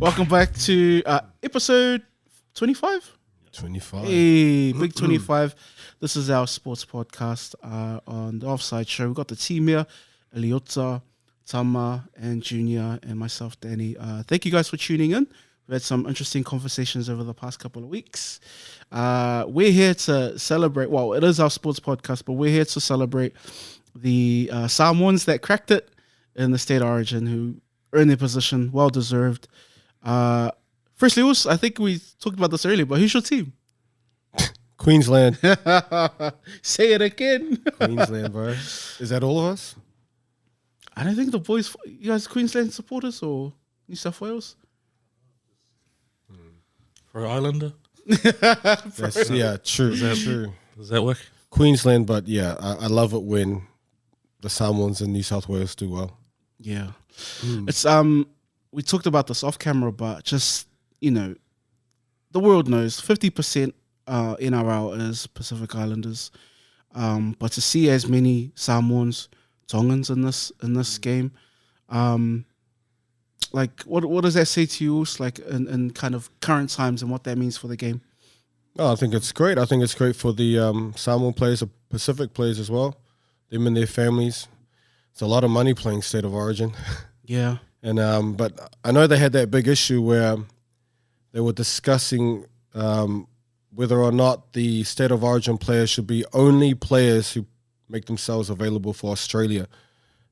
Welcome back to episode 25. 25. Hey, big 25. This is our sports podcast on the Offside Show. We've got the team here, Eliota, Tama, and Junior, and myself, Danny. Thank you guys for tuning in. We've had some interesting conversations over the past couple of weeks. We're here to celebrate, well, it is our sports podcast, but we're here to celebrate the Samoans that cracked it in the state of origin, who earned their position, well-deserved. Firstly, I think we talked about this earlier, but who's your team? Queensland. Say it again. Queensland, bro. Is that all of us? I don't think the boys, you guys Queensland supporters or New South Wales? For Islander? That's, yeah, true. True. Does that work? Queensland, but yeah, I love it when the Samoans in New South Wales do well. Yeah. It's we talked about this off camera, but just, you know, the world knows 50% NRL is Pacific Islanders. But to see as many Samoans, Tongans in this game, like what does that say to you, like in kind of current times and what that means for the game? Oh, I think it's great. I think it's great for the Samoan players, the Pacific players as well. Them and their families. It's a lot of money playing State of Origin. Yeah. And but I know they had that big issue where they were discussing whether or not the State of Origin players should be only players who make themselves available for Australia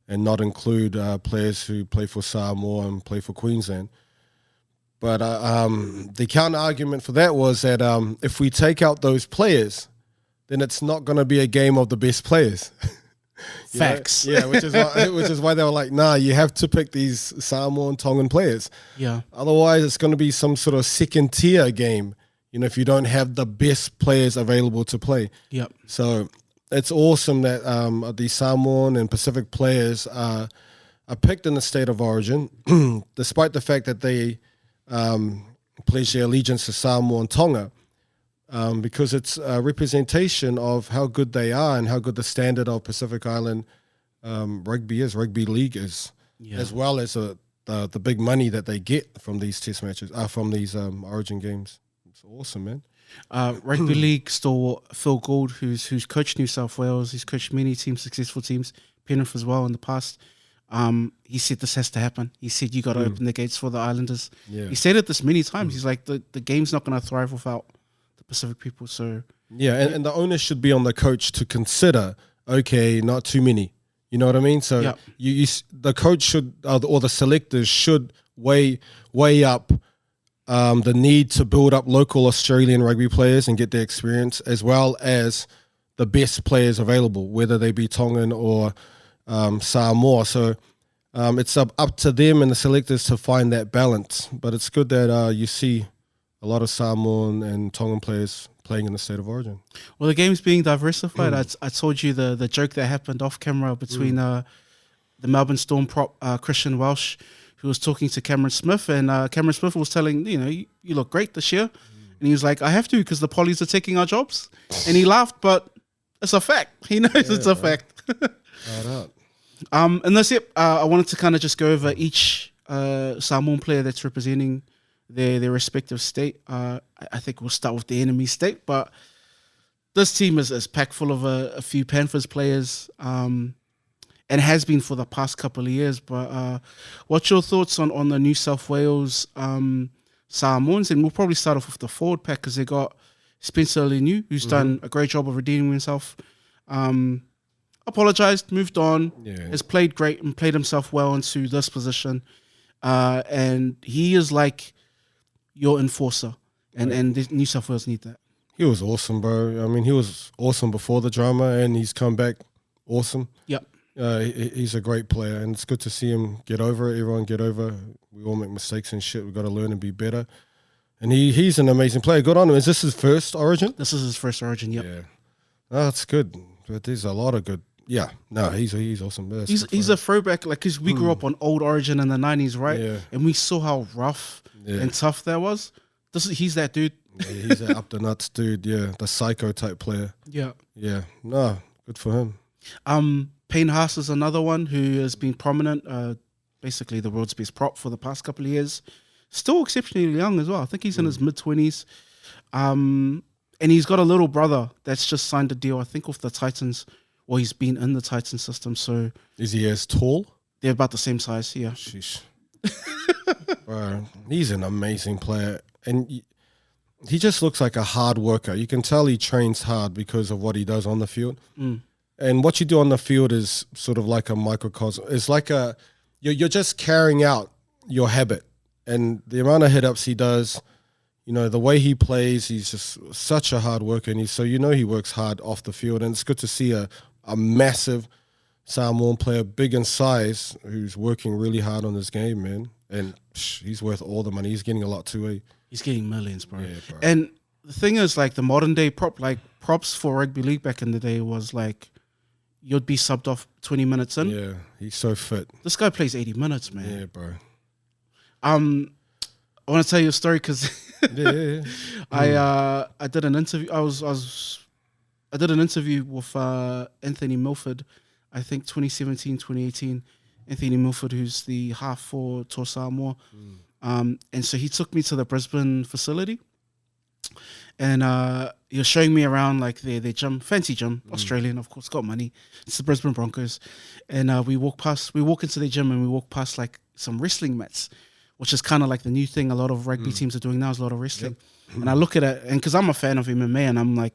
and not include players who play for Samoa and play for Queensland. But the counter argument for that was that if we take out those players, then it's not going to be a game of the best players. Facts. Yeah, which is why they were like, nah, you have to pick these Samoan Tongan players. Yeah. Otherwise, it's going to be some sort of second tier game, you know, if you don't have the best players available to play. Yep. So it's awesome that the Samoan and Pacific players are picked in the State of Origin, despite the fact that they pledge their allegiance to Samoa and Tonga. Because it's a representation of how good they are and how good the standard of Pacific Island rugby league is, as well as the big money that they get from these test matches, from these Origin games. It's awesome, man. Rugby league stalwart Phil Gould, who's coached New South Wales, he's coached many teams, successful teams, Penrith as well in the past. He said this has to happen. He said you got to open the gates for the Islanders. Yeah. He said it this many times. He's like the game's not going to thrive without Pacific people. So yeah, and the onus should be on the coach to consider, okay, not too many, you know what I mean? So you the coach should or the selectors should weigh up the need to build up local Australian rugby players and get their experience, as well as the best players available, whether they be Tongan or Samoa. So it's up to them and the selectors to find that balance. But it's good that you see a lot of Samoan and Tongan players playing in the State of Origin. Well, the game's being diversified. I told you the joke that happened off camera between the Melbourne Storm prop Christian Welsh, who was talking to Cameron Smith, and Cameron Smith was telling, you look great this year. And he was like, I have to because the Pollies are taking our jobs. And he laughed, but it's a fact. He knows it's a fact. And that's it. I wanted to kind of just go over each Samoan player that's representing their respective state. I think we'll start with the enemy state, but this team is packed full of a few Panthers players, and has been for the past couple of years. But what's your thoughts on the New South Wales Samoans? And we'll probably start off with the forward pack because they got Spencer Leniu, who's done a great job of redeeming himself. Apologized, moved on, has played great and played himself well into this position. And he is like your enforcer, and the New South Wales need that. He was awesome, bro. I mean, he was awesome before the drama, and he's come back awesome. Yep. He's a great player, and it's good to see him get over it. Everyone get over. We all make mistakes and shit. We've got to learn and be better. And he's an amazing player. Good on him. Is this his first Origin? This is his first Origin, yep. Yeah. Oh, that's good. But there's a lot of good. Yeah. No, he's awesome. He's a throwback, like, because we grew up on old Origin in the 90s, right? Yeah. And we saw how rough and tough that was. He's that dude. Yeah, he's that up the nuts dude. Yeah, the psycho type player. Yeah. Yeah. No, good for him. Payne Haas is another one who has been prominent. Basically, the world's best prop for the past couple of years. Still exceptionally young as well. I think he's in his mid-20s. And he's got a little brother that's just signed a deal, I think, with the Titans. Or he's been in the Titan system. So Is he as tall? they're about the same size, yeah. Sheesh. Bro, he's an amazing player. And he just looks like a hard worker. You can tell he trains hard because of what he does on the field. And what you do on the field is sort of like a microcosm. It's like you're just carrying out your habit. And the amount of hit-ups he does, you know, the way he plays, he's just such a hard worker. And so you know he works hard off the field. And it's good to see a massive Samoan player, big in size, who's working really hard on this game, man. And he's worth all the money. He's getting a lot too, eh? He's getting millions, bro. Yeah, bro. And the thing is, like, the modern day props for rugby league back in the day was like, you'd be subbed off 20 minutes in. Yeah, he's so fit. This guy plays 80 minutes, man. Yeah, bro. I want to tell you a story because Yeah. I did an interview. I did an interview with Anthony Milford, I think 2017, 2018. Anthony Milford, who's the half for Toa Samoa. And so he took me to the Brisbane facility. And he was showing me around like their gym, fancy gym, Australian, of course, got money. It's the Brisbane Broncos. And we walk into their gym and we walk past like some wrestling mats, which is kind of like the new thing a lot of rugby teams are doing now, is a lot of wrestling. And I look at it, and because I'm a fan of MMA, and I'm like,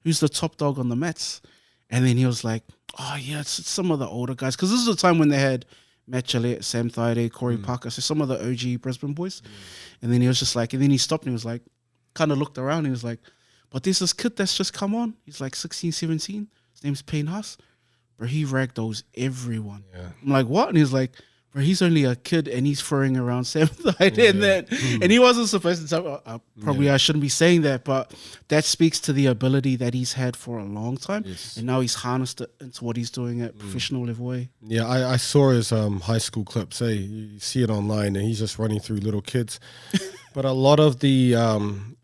who's the top dog on the mats? And then he was like, oh yeah, it's some of the older guys. Because this is the time when they had Matt Gillette, Sam Thaiday, Corey Parker, so some of the OG Brisbane boys. And then he was just like, and then he stopped and he was like, kind of looked around and he was like, but there's this kid that's just come on. He's like 16, 17. His name's Payne Haas. Bro, he ragdolls everyone. Yeah. I'm like, what? And he's like, bro, he's only a kid and he's throwing around Sam Thaiday and that. And he wasn't supposed to tell, I shouldn't be saying that, but that speaks to the ability that he's had for a long time. Yes. And now he's harnessed it into what he's doing at professional level. Yeah, I saw his high school clips. Hey, you see it online, and he's just running through little kids. But a lot of the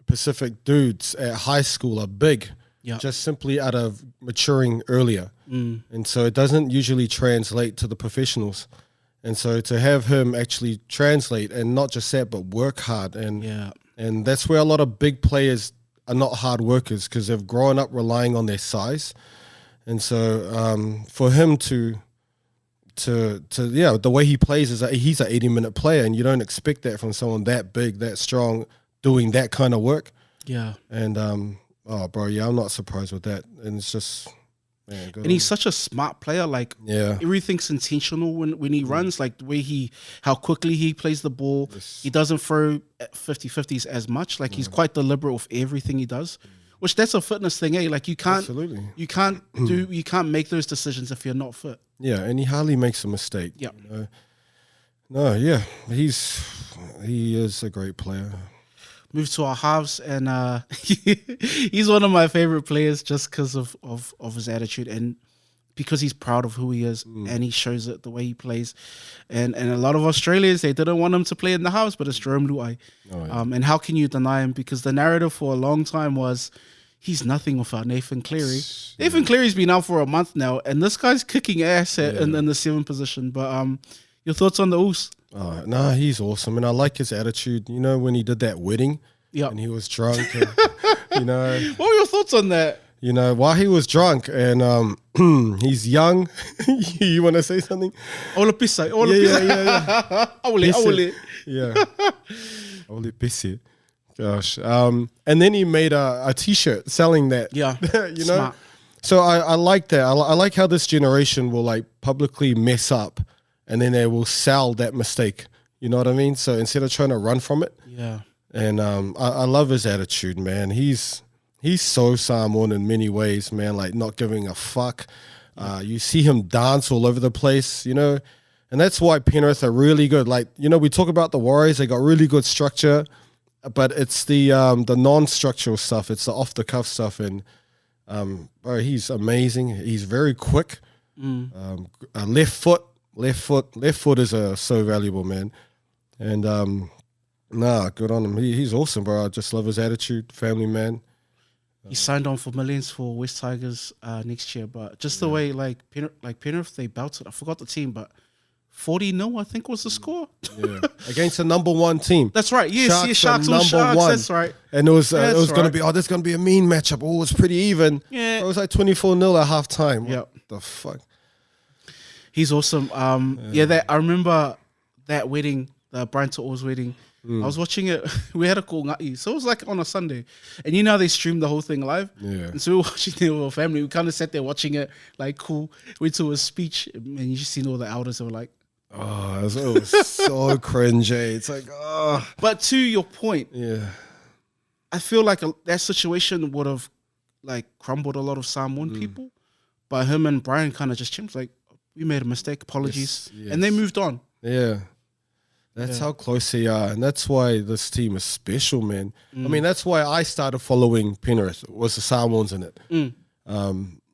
Pacific dudes at high school are big, just simply out of maturing earlier. And so it doesn't usually translate to the professionals. And so to have him actually translate, and not just that, but work hard. And that's where a lot of big players are not hard workers, because they've grown up relying on their size. And so for him to the way he plays is that he's an 80-minute player, and you don't expect that from someone that big, that strong, doing that kind of work. Yeah. And I'm not surprised with that. And it's just, man, and he's such a smart player. Like, everything's intentional when he runs. Like the way how quickly he plays the ball. Yes. He doesn't throw 50-50s as much. Like he's quite deliberate with everything he does. Which that's a fitness thing, eh? Like you can't make those decisions if you're not fit. Yeah, and he hardly makes a mistake. Yeah. You know? No, yeah. He is a great player. Move to our halves, and he's one of my favorite players just because of his attitude and because he's proud of who he is, and he shows it the way he plays. And a lot of Australians, they didn't want him to play in the house, but it's Jerome Luai. Oh, yeah. And how can you deny him? Because the narrative for a long time was he's nothing without Nathan Cleary. Yeah. Nathan Cleary's been out for a month now, and this guy's kicking ass in the 7th position. But your thoughts on the Oos? Oh, no, he's awesome, and I like his attitude. You know, when he did that wedding, and he was drunk, and, you know. What were your thoughts on that? You know, while he was drunk, and he's young. You want to say something? Ola pisa. Yeah. Awole. Yeah. Ole pisi. Gosh. And then he made a T-shirt selling that. Yeah. You know? Smart. So I like that. I like how this generation will like publicly mess up, and then they will sell that mistake. You know what I mean? So instead of trying to run from it. Yeah. And I love his attitude, man. He's so Samoan in many ways, man, like not giving a fuck. You see him dance all over the place, you know, and that's why Penrith are really good. Like, you know, we talk about the Warriors, they got really good structure, but it's the non-structural stuff. It's the off-the-cuff stuff, and bro, he's amazing. He's very quick. Left foot is so valuable, man. And good on him. He's awesome, bro. I just love his attitude, family man. He signed on for millions for West Tigers next year, but just the way like Penrith, they belted. I forgot the team, but 40-0, I think was the score. Yeah, against the number one team. That's right. Yes, Sharks are or number Sharks. one. That's right. And it was That's going to right. be, there's going to be a mean matchup. Oh, it's pretty even. Yeah. It was like 24-0 at half time. Yeah. What the fuck? He's awesome. I remember that wedding, the Brian To'o's wedding. I was watching it. We had a call ngati, so it was like on a Sunday, and you know how they streamed the whole thing live. Yeah. And so we were watching it with our family. We kind of sat there watching it, like cool. Went to a speech, and you just seen all the elders. They were like, Oh, it was so cringy. It's like, oh. But to your point, Yeah. I feel like that situation would have like crumbled a lot of Samoan people. But him and Brian kind of just changed. Like, we made a mistake. Apologies, Yes. and they moved on. Yeah. That's how close they are. And that's why this team is special, man. I mean, that's why I started following Penrith, was the Samoans in it.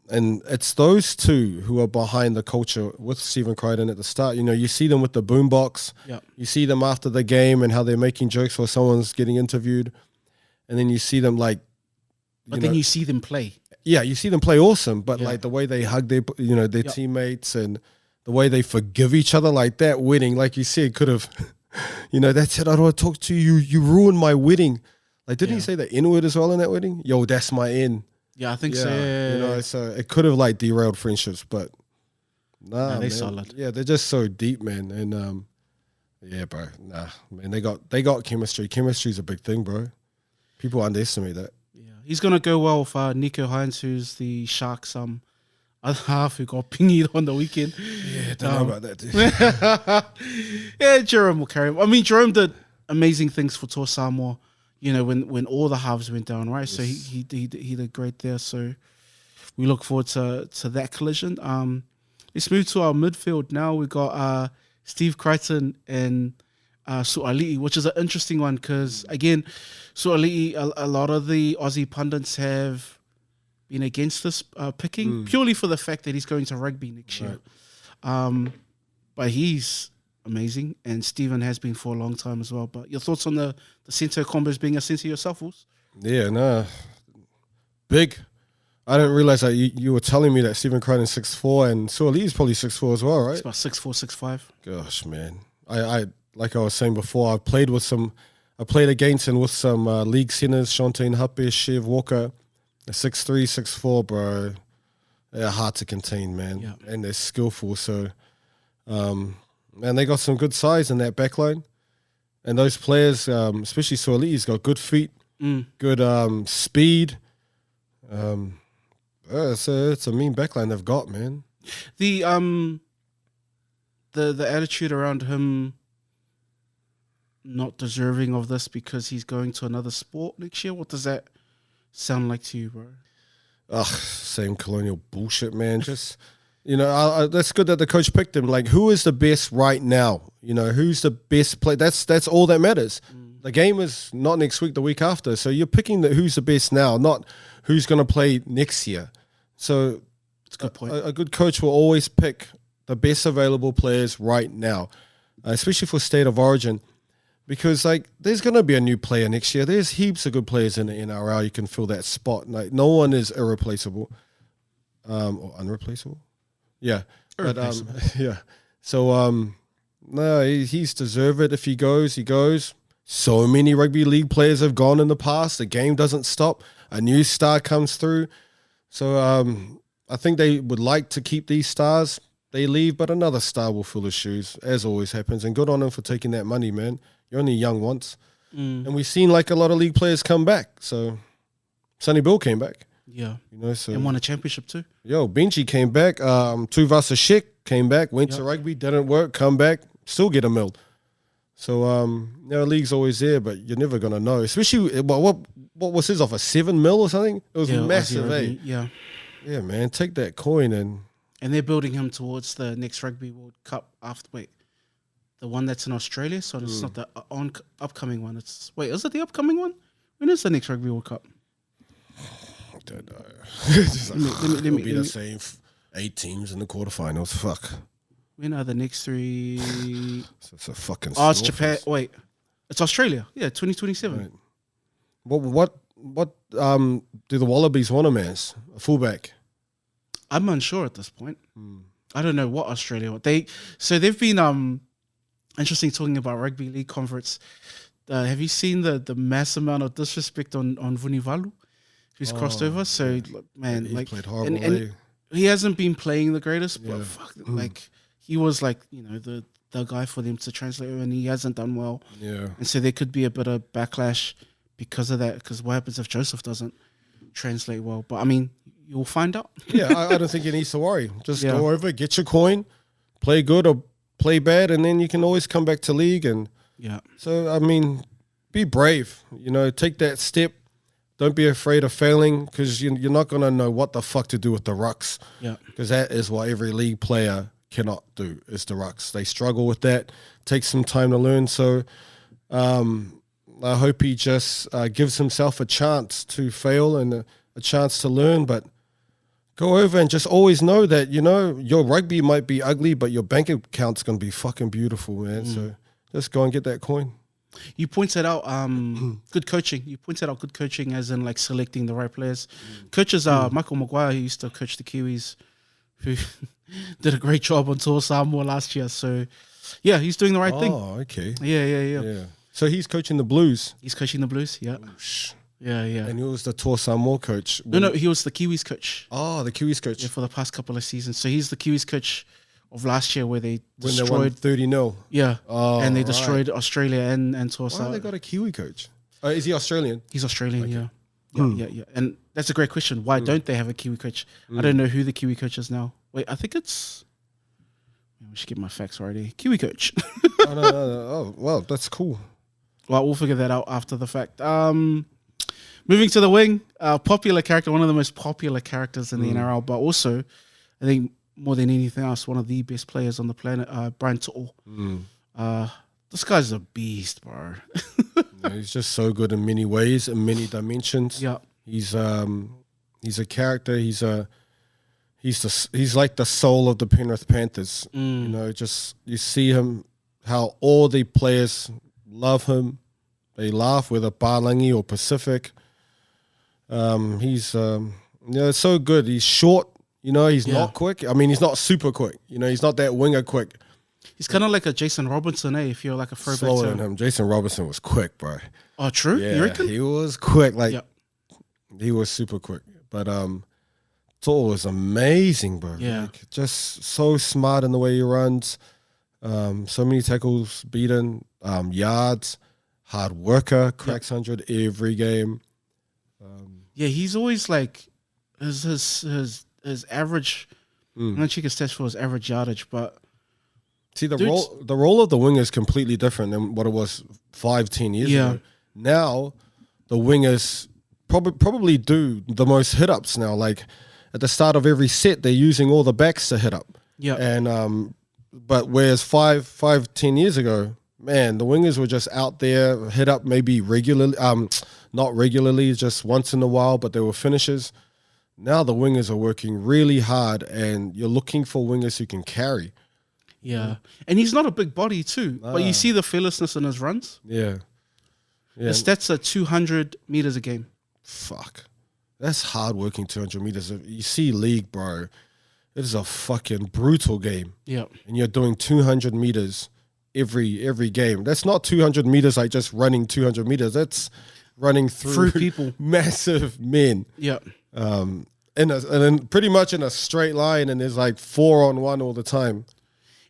And it's those two who are behind the culture with Stephen Crichton at the start. You know, you see them with the boombox. Yeah. You see them after the game and how they're making jokes while someone's getting interviewed. And then you see them like... But then you see them play. Yeah, you see them play awesome, but Yeah. like the way they hug their teammates and the way they forgive each other, like that wedding, like you said, could have, that's it. I don't want to talk to you. You ruined my wedding. Like, didn't he say the N word as well in that wedding? Yo, that's my N. Yeah, I think so. Yeah. So it could have like derailed friendships, but they're man. solid. Yeah, they're just so deep, man. And bro, man, they got chemistry. Chemistry's a big thing, bro. People underestimate that. Yeah, he's gonna go well with Nico Hines, who's the Sharks other half who got pinged on the weekend. Yeah, don't know about that, dude. Yeah, Jerome will carry him. I mean, Jerome did amazing things for Toa Samoa, when all the halves went down, right? So he did great there. So we look forward to that collision. Let's move to our midfield now. We got Steve Crichton and Su'ali'i, which is an interesting one because, again, Su'ali'i, a lot of the Aussie pundits have been against this picking purely for the fact that he's going to rugby next year. But he's amazing, and Stephen has been for a long time as well. But your thoughts on the centre combos being a centre yourself, Wolves? Yeah, big. I didn't realize that you were telling me that Stephen Crichton's 6'4" and Su'ali'i's probably 6'4" as well, right? It's about 6'4", 6'5". Gosh, man. I like I was saying before, I played against and with some league centers, Shontaine Hape, Shiv Walker, 6'3", 6'4", bro. They're hard to contain, man. Yeah. And they're skillful. So, man, they got some good size in that back line. And those players, especially Su'ali'i's got good feet, good speed. It's a mean backline they've got, man. The attitude around him not deserving of this because he's going to another sport next year, what does that sound like to you, bro? Ugh, same colonial bullshit, man. Just, that's good that the coach picked him. Like, who is the best right now? Who's the best player? That's all that matters. The game is not next week, the week after. So you're picking who's the best now, not who's going to play next year. So That's a good point. A good coach will always pick the best available players right now, especially for State of Origin. Because, there's going to be a new player next year. There's heaps of good players in the NRL. You can fill that spot. Like, no one is irreplaceable. Or unreplaceable? Yeah. Irreplaceable. But, yeah. So, no, he's deserved it. If he goes, he goes. So many rugby league players have gone in the past. The game doesn't stop. A new star comes through. So, I think they would like to keep these stars. They leave, but another star will fill his shoes, as always happens. And good on him for taking that money, man. You're only young once. And we've seen a lot of league players come back. So Sonny Bill came back. Yeah. So And won a championship too. Yo, Benji came back. Tuvasa Shek came back, went to rugby, didn't work, come back, still get a mil. So league's always there, but you're never gonna know. Especially what was his offer? 7 mil or something? It was massive, eh? Yeah. Yeah, man. Take that coin and they're building him towards the next Rugby World Cup the one that's in Australia. So it's not the upcoming one. Is it the upcoming one? When is the next Rugby World Cup? I don't know. Let me the same 8 teams in the quarterfinals. Fuck. When are the next 3? It's a fucking. It's Japan. Wait, it's Australia. Yeah, 2027. Right. What do the Wallabies want him as? A fullback? I'm unsure at this point. I don't know what Australia. They've been interesting talking about rugby league converts. Have you seen the mass amount of disrespect on Vunivalu, who's crossed over? So man, he like played horrible. and he hasn't been playing the greatest, but Yeah. like he was like the guy for them to translate, and he hasn't done well. Yeah. And so there could be a bit of backlash because of that. Because what happens if Joseph doesn't translate well? But I mean, you'll find out. Yeah, I don't think you need to worry. Just Yeah. go over, get your coin, play good or play bad, and then you can always come back to league. And Yeah, so, I mean, be brave. Take that step. Don't be afraid of failing, because you're not going to know what the fuck to do with the rucks. yeah, Because that is what every league player cannot do, is the rucks. They struggle with that. Takes some time to learn. So I hope he just gives himself a chance to fail and a chance to learn. But go over and just always know that, your rugby might be ugly, but your bank account's going to be fucking beautiful, man. So just go and get that coin. You pointed out good coaching. You pointed out good coaching as in like selecting the right players. Coaches Michael Maguire, who used to coach the Kiwis, who did a great job on tour Samoa last year. So yeah, he's doing the right thing. Oh, okay. Yeah. So he's coaching the Blues. He's coaching the Blues. Yeah. Yeah. And he was the Tour Samoa coach. No, he was the Kiwis coach. Oh, the Kiwis coach. For the past couple of seasons. So he's the Kiwis coach of last year where they When they won destroyed 30-0. Yeah. Oh, and they right. destroyed Australia and Tour Why Samoa. have they got a Kiwi coach? Is he Australian? He's Australian, yeah. And that's a great question. Why don't they have a Kiwi coach? I don't know who the Kiwi coach is now. Wait, I think it's... I should get my facts right here. Kiwi coach. Oh, no. Oh, well, that's cool. Well, we'll figure that out after the fact. Moving to the wing, popular character, one of the most popular characters in the NRL, but also, I think more than anything else, one of the best players on the planet, Brian To'o. This guy's a beast, bro. Yeah, he's just so good in many ways, in many dimensions. Yeah. He's a character. He's like the soul of the Penrith Panthers. Just you see him, how all the players love him. They laugh, whether Palangi or Pacific. He's so good. He's short. He's not quick. I mean, he's not super quick. He's not that winger quick. He's kind of like a Jason Robinson, if you're like a throwback Slower to than him. Jason Robinson was quick, bro. Oh, true? Yeah, You reckon? he was quick. He was super quick. But To'o was amazing, bro. Yeah. Just so smart in the way he runs. So many tackles beaten, yards, hard worker, cracks 100 every game. Yeah, he's always like his average. I'm not check his stats for his average yardage, but See, the role of the winger is completely different than what it was 5-10 years ago. Now, the wingers probably do the most hit-ups now. Like, at the start of every set, they're using all the backs to hit up. Yeah. And but whereas 5-10 years ago, man, the wingers were just out there, hit up maybe regularly, not regularly, just once in a while, but they were finishers. Now the wingers are working really hard, and you're looking for wingers who can carry. Yeah. And he's not a big body too, but you see the fearlessness in his runs. Yeah. His stats are 200 meters a game. Fuck. That's hard working 200 meters. You see league, bro. It is a fucking brutal game. Yeah. And you're doing 200 meters every game. That's not 200 meters like just running 200 meters. That's running through people. Massive men. Yeah. And then pretty much in a straight line, and there's like 4-on-1 all the time.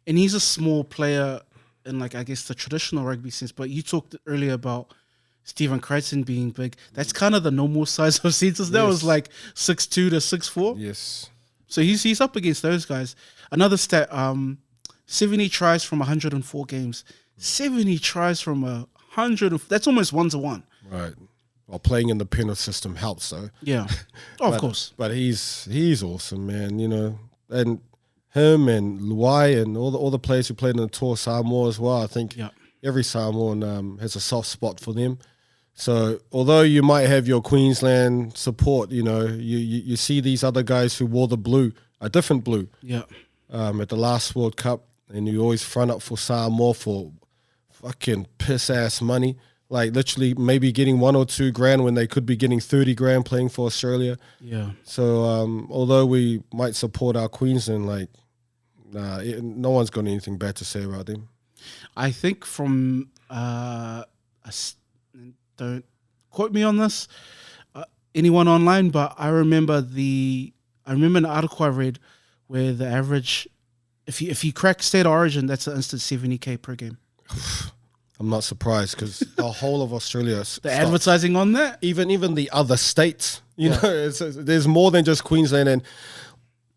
And he's a small player in, like, I guess the traditional rugby sense. But you talked earlier about Stephen Crichton being big. That's kind of the normal size of centers. That was like 6'2" to 6'4". Yes. So he's up against those guys. Another stat, 70 tries from 104 games. 70 tries from 100. That's almost 1-to-1. Right. Well, playing in the Penrith system helps, though. Yeah. Of course. But he's awesome, man. And him and Luai and all the players who played in the Tour Samoa as well. I think every Samoan has a soft spot for them. So although you might have your Queensland support, you see these other guys who wore the blue, a different blue, at the last World Cup, and you always front up for Samoa for fucking piss ass money, like literally maybe getting $1 or $2 grand when they could be getting 30 grand playing for Australia. Yeah. So although we might support our Queensland, like Nah, no one's got anything bad to say about them. I think from don't quote me on this, anyone online, but I remember an article I read where the average, if you crack state of origin, that's an instant 70K per game. I'm not surprised because the whole of Australia, Advertising on that, even the other states, you know, there's more than just Queensland.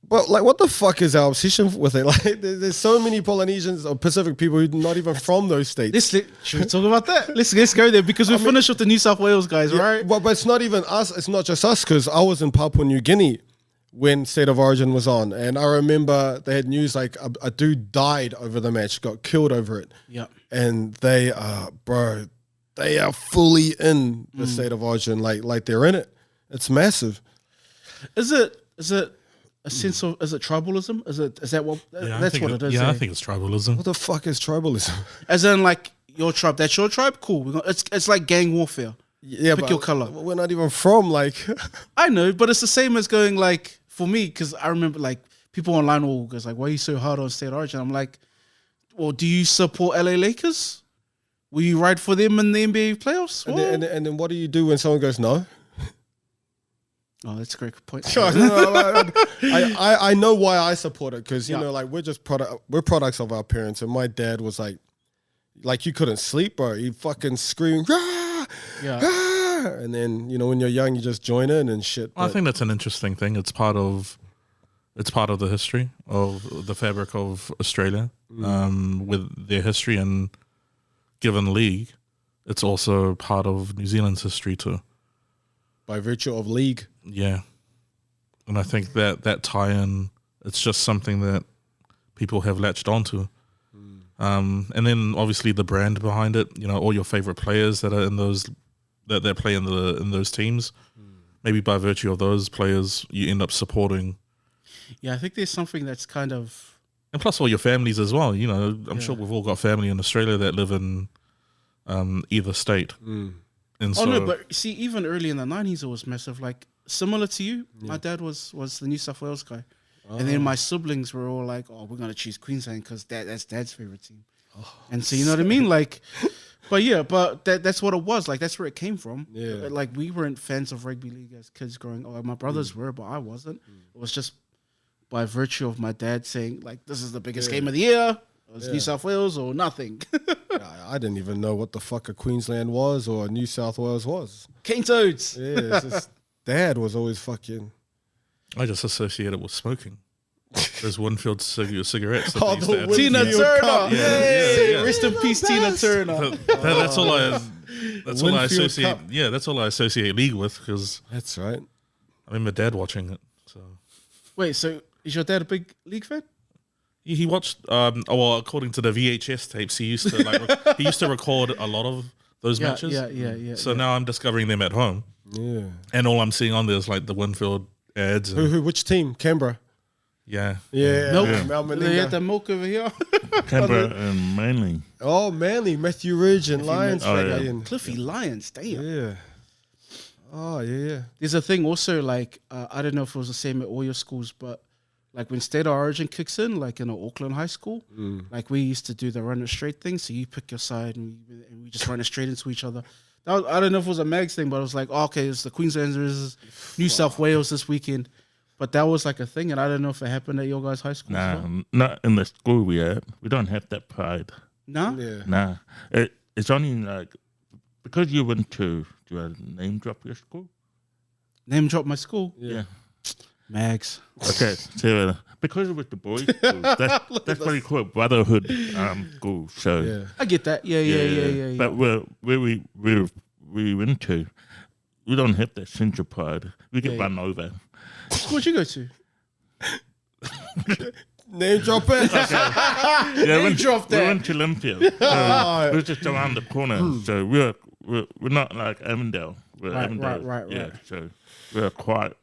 But like, what the fuck is our obsession with it? Like, there's so many Polynesians or Pacific people who are not even from those states. Should we talk about that? Let's go there because we finished with the New South Wales guys, right? But it's not even us. It's not just us because I was in Papua New Guinea when State of Origin was on, and I remember they had news like a dude died over the match, got killed over it. Yeah, and they are fully in the State of Origin, like they're in it. It's massive. Is it a sense of, is it tribalism? Is that what? That's what it is. Yeah, I think it's tribalism. What the fuck is tribalism? As in, like, your tribe, that's your tribe. Cool. It's like gang warfare. Yeah, pick your color. We're not even from like. I know, but it's the same as going like for me because I remember like people online all goes like, "Why are you so hard on State of Origin?" I'm like, "Well, do you support LA Lakers? Will you ride for them in the NBA playoffs?" And then what do you do when someone goes no? Oh, that's a great point. I know why I support it because you know, like we're products of our parents, and my dad was like you couldn't sleep, bro. He fucking screamed, "Rah! Ah!" And then you know when you're young, you just join in and shit. I think that's an interesting thing. It's part of the history of the fabric of Australia, with their history, and given league, it's also part of New Zealand's history too. By virtue of league. Yeah. And I think that tie-in, it's just something that people have latched onto. And then obviously the brand behind it, you know, all your favorite players that are in those, that play in those teams, maybe by virtue of those players, you end up supporting. Yeah, I think there's something that's kind of... And plus all your families as well, you know, I'm sure we've all got family in Australia that live in either state. And no, but see, even early in the 90s, it was massive. Like, similar to you, my dad was the New South Wales guy. And then my siblings were all like, "Oh, we're going to choose Queensland because that's Dad's favorite team." And so, you know what I mean? Like, but that's what it was. Like, that's where it came from. Yeah. Like, we weren't fans of rugby league as kids growing up. My brothers were, but I wasn't. It was just by virtue of my dad saying, like, this is the biggest game of the year. It's New South Wales or nothing. I didn't even know what the fuck a Queensland was or a New South Wales was. Cane Toads. Yeah, it's just, Dad was always fucking... I just associate it with smoking. There's Winfield cigarettes. That Oh, they used to have. Tina Turner. Yeah. Rest in peace, Tina Turner. That's all I associate. Cup. Yeah, that's all I associate league with because That's right. I remember Dad watching it. So Wait, so is your dad a big league fan? he watched. Well, according to the VHS tapes, he used to record a lot of those matches. Yeah. So now I'm discovering them at home, Yeah. and all I'm seeing on there is like the Winfield ads. And, Which team? Canberra. yeah. Yeah. Milk. Mal They Melinda. had the milk over here. Canberra and Manly. Oh, Manly. Matthew Ridge and Lions. Oh, back yeah. in. Cliffy Lions, damn. Yeah. Oh, yeah. There's a thing also, like, I don't know if it was the same at all your schools, but like when State of Origin kicks in, like in Auckland High School, like we used to do the run it straight thing. So you pick your side and we just run it straight into each other. I don't know if it was a Mags thing, but it was like, oh, okay, it's the Queensland versus New South Wales this weekend. But that was like a thing, and I don't know if it happened at your guys' high school. Nah, not in the school we at. We don't have that pride. No? Yeah. Nah. It's only like, because you went to, do I name drop your school? Name drop my school. Yeah. Mags. Okay, so because it was the boys' school, that's what you call brotherhood school. So Yeah. I get that. Yeah. But where we went to, we don't have that sense of pride. We get run over. Where'd you go to? Name drop it. Yeah, drop that. We went to Linfield. So we're just around the corner. So we're not like Avondale. We're Avondale. Right. Yeah, so we're quite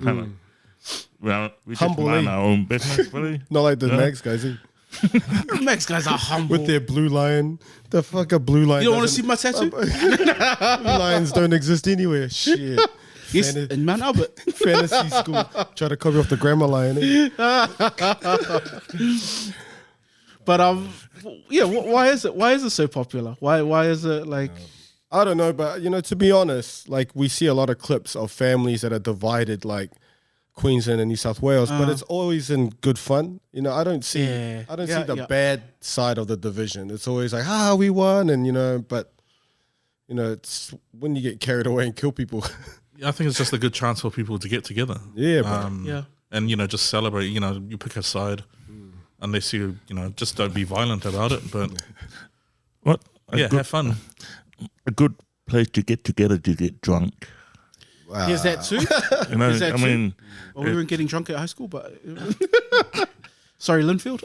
kind of. Well, we just Humbly. mind our own business, really. Not like the Yeah. Mags guys. Eh? Mags guys are humble. With their blue lion. The fuck a blue lion. You don't want to see doesn't- my tattoo? Blue lions don't exist anywhere. Shit. Yes, in Mount Albert. Fantasy school. Try to copy off the grammar line. Eh? But yeah. Why is it? Why is it so popular? Why is it like? I don't know, but to be honest, like we see a lot of clips of families that are divided, like Queensland and New South Wales, but it's always in good fun. I don't see the bad side of the division. It's always like, we won, and but it's when you get carried away and kill people. I think it's just a good chance for people to get together. Yeah, bro. And just celebrate. You pick a side, unless you just don't be violent about it. But What? have fun. A good place to get together to get drunk. Here's that too. Is that mean, we weren't getting drunk at high school, but sorry, Linfield.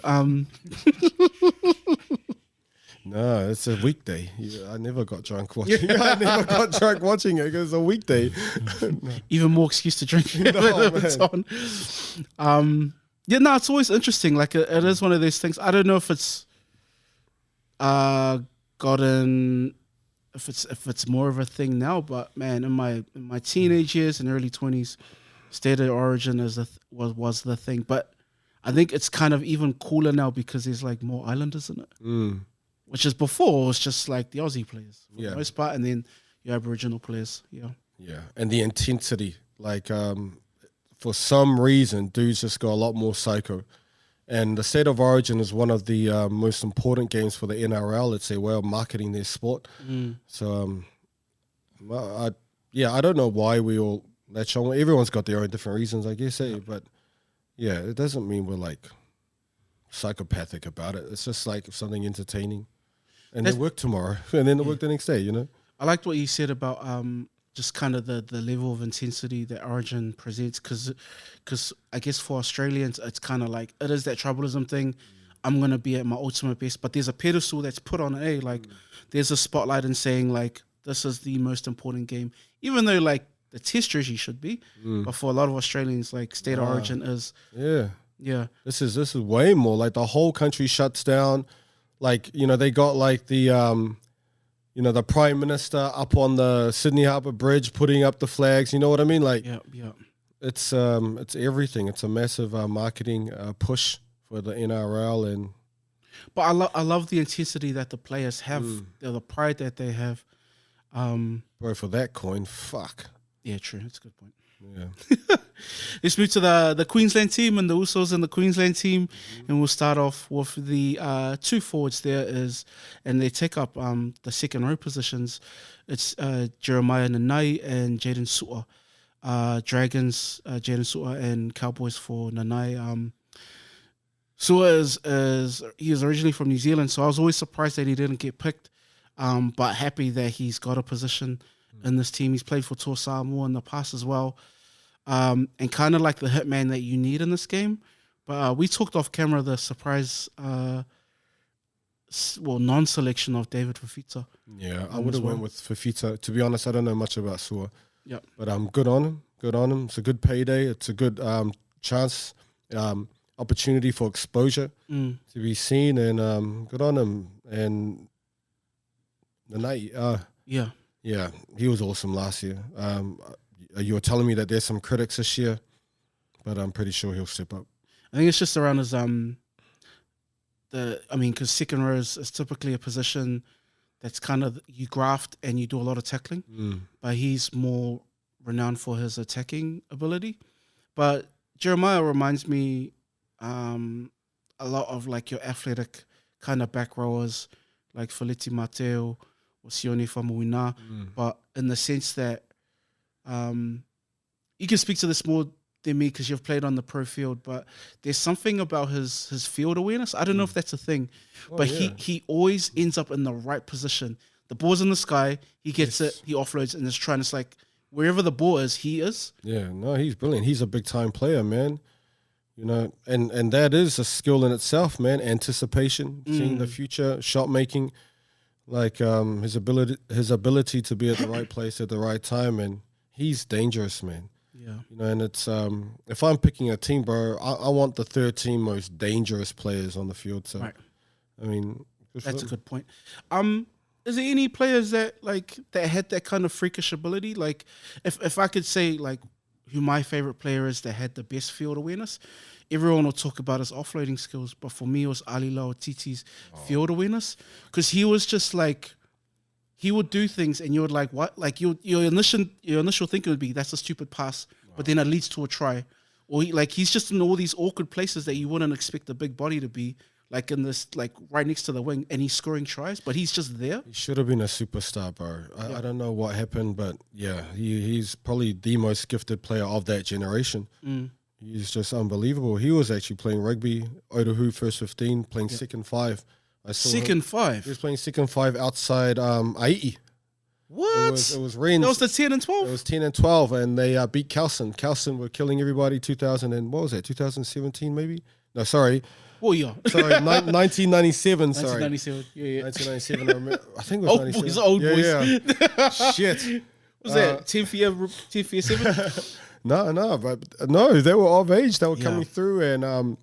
No, it's a weekday. I never got drunk watching. I never got drunk watching it because it's a weekday. Even more excuse to drink. It's on. It's always interesting. Like it is one of those things. I don't know if it's gotten. If it's more of a thing now, but man, in my teenage years and early 20s, State of Origin was the thing. But I think it's kind of even cooler now because there's like more Islanders in it, which is before it was just like the Aussie players for the most part, and then your Aboriginal players. Yeah, and the intensity, like for some reason, dudes just got a lot more psycho. And the State of Origin is one of the most important games for the NRL. Let's say, marketing their sport. So, I don't know why we all latch on. Everyone's got their own different reasons, I guess. But it doesn't mean we're like psychopathic about it. It's just like something entertaining, and then work tomorrow, and then work the next day. I liked what you said about just kind of the level of intensity that Origin presents, because I guess for Australians, it's kind of like, it is that tribalism thing. I'm going to be at my ultimate best, but there's a pedestal that's put on it, like there's a spotlight in saying like, this is the most important game, even though like the test jersey should be, but for a lot of Australians, like State of Origin is. Yeah. This is way more, like the whole country shuts down. Like, they got like the, the Prime Minister up on the Sydney Harbour Bridge putting up the flags. You know what I mean? Like, it's everything. It's a massive marketing push for the NRL, but I love the intensity that the players have, the pride that they have. Bro, for that coin, fuck. Yeah, true. That's a good point. Yeah. Let's move to the Queensland team and the Usos in the Queensland team, and we'll start off with the two forwards there and they take up the second row positions. It's Jeremiah Nanai and Jaden Su'a. Dragons, Jaden Su'a, and Cowboys for Nanai. Su'a he is originally from New Zealand, so I was always surprised that he didn't get picked, but happy that he's got a position in this team. He's played for Toa Samoa in the past as well. And kind of like the hitman that you need in this game. But we talked off camera the surprise, non-selection of David Fafita. Yeah, I would have went with Fafita. To be honest, I don't know much about Su'a. Yeah, but good on him. Good on him. It's a good payday. It's a good chance, opportunity for exposure to be seen, and good on him. And the night, yeah, he was awesome last year. You were telling me that there's some critics this year, but I'm pretty sure he'll step up. I think it's just around his because second row is typically a position that's kind of, you graft and you do a lot of tackling, but he's more renowned for his attacking ability. But Jeremiah reminds me a lot of like your athletic kind of back rowers like Feleti Mateo or Sione Famuina, but in the sense that you can speak to this more than me because you've played on the pro field, but there's something about his field awareness. I don't know if that's a thing, but he always ends up in the right position. The ball's in the sky, he gets it, he offloads, and it's like wherever the ball is, he is. Yeah, no, he's brilliant. He's a big time player, man. And that is a skill in itself, man. Anticipation, seeing the future, shot making, like his ability to be at the right place at the right time, and he's dangerous, man. Yeah. And it's if I'm picking a team, bro, I want the 13 most dangerous players on the field. So, right. I mean, that's a good point. is there any players that had that kind of freakish ability? Like, if I could say like who my favorite player is that had the best field awareness, everyone will talk about his offloading skills, but for me it was Ali Lauiti's field awareness, because he was just like, he would do things and you would like, what? Like your initial thinking would be, that's a stupid pass, but then it leads to a try. Or he's just in all these awkward places that you wouldn't expect a big body to be, like in this, like right next to the wing, and he's scoring tries, but he's just there. He should have been a superstar, bro. I don't know what happened, but yeah, he's probably the most gifted player of that generation. He's just unbelievable. He was actually playing rugby, Otahu first 15, playing second 5. I saw second him. 5? He was playing second 5 outside Ai'i. What? It was Rennes. That was the 10 and 12? It was 10 and 12, and they beat Kelsen. Kelsen were killing everybody 2017 maybe? No, sorry. Oh, yeah. Sorry, 1997, sorry. 1997, yeah. 1997, I remember. I think it was 97. Old boys. Yeah. Shit. Was that 10th year 7? No, they were of age. They were coming through, and